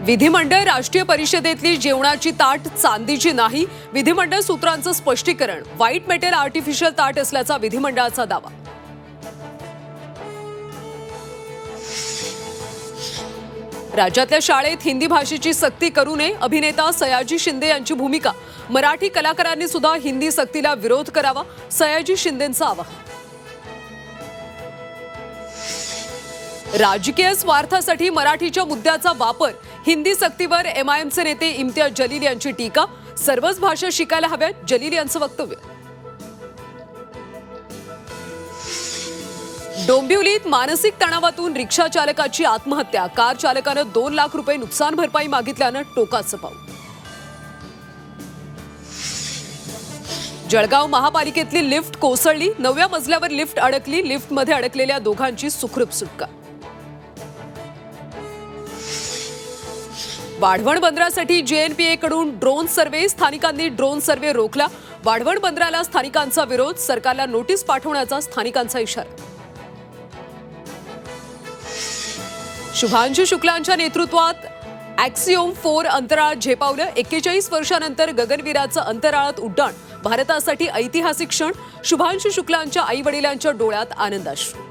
विधिमंडळ राष्ट्रीय परिषदेतली जेवणाची ताट चांदीची नाही, विधिमंडळ सूत्रांचं स्पष्टीकरण. व्हाईट मेटल आर्टिफिशियल ताट असल्याचा विधिमंडळाचा दावा. राज्यातल्या शाळेत हिंदी भाषेची सक्ती करू नये, अभिनेता सयाजी शिंदे यांची भूमिका. मराठी कलाकारांनी सुद्धा हिंदी सक्तीला विरोध करावा, सयाजी शिंदेंचं आवाहन. राजकीय स्वार्थासाठी मराठीच्या मुद्द्याचा वापर, हिंदी सक्तीवर एमआयएमचे नेते इम्तियाज जलील यांची टीका. सर्वच भाषा शिकायला हव्यात, जलील यांचं वक्तव्य. डोंबिवलीत मानसिक तणावातून रिक्षा चालकाची आत्महत्या. कार चालकानं 2 लाख रुपये नुकसान भरपाई मागितल्यानं टोकाचं पाऊल. जळगाव महापालिकेतली लिफ्ट कोसळली, 9व्या मजल्यावर लिफ्ट अडकली. लिफ्टमध्ये अडकलेल्या दोघांची सुखरूप सुटका. वाढवण बंदरासाठी JNPA कडून ड्रोन सर्व्हे, स्थानिकांनी ड्रोन सर्व्हे रोखला. वाढवण बंदराला स्थानिकांचा विरोध, सरकारला नोटीस पाठवण्याचा स्थानिकांचा इशारा. शुभांशु शुक्लांच्या नेतृत्वात ॲक्सिओम 4 अंतराळात झेपावलं. 41 वर्षांनंतर गगनवीराचं अंतराळात उड्डाण, भारतासाठी ऐतिहासिक क्षण. शुभांशु शुक्लांच्या आई वडिलांच्या डोळ्यात आनंदाश्रू.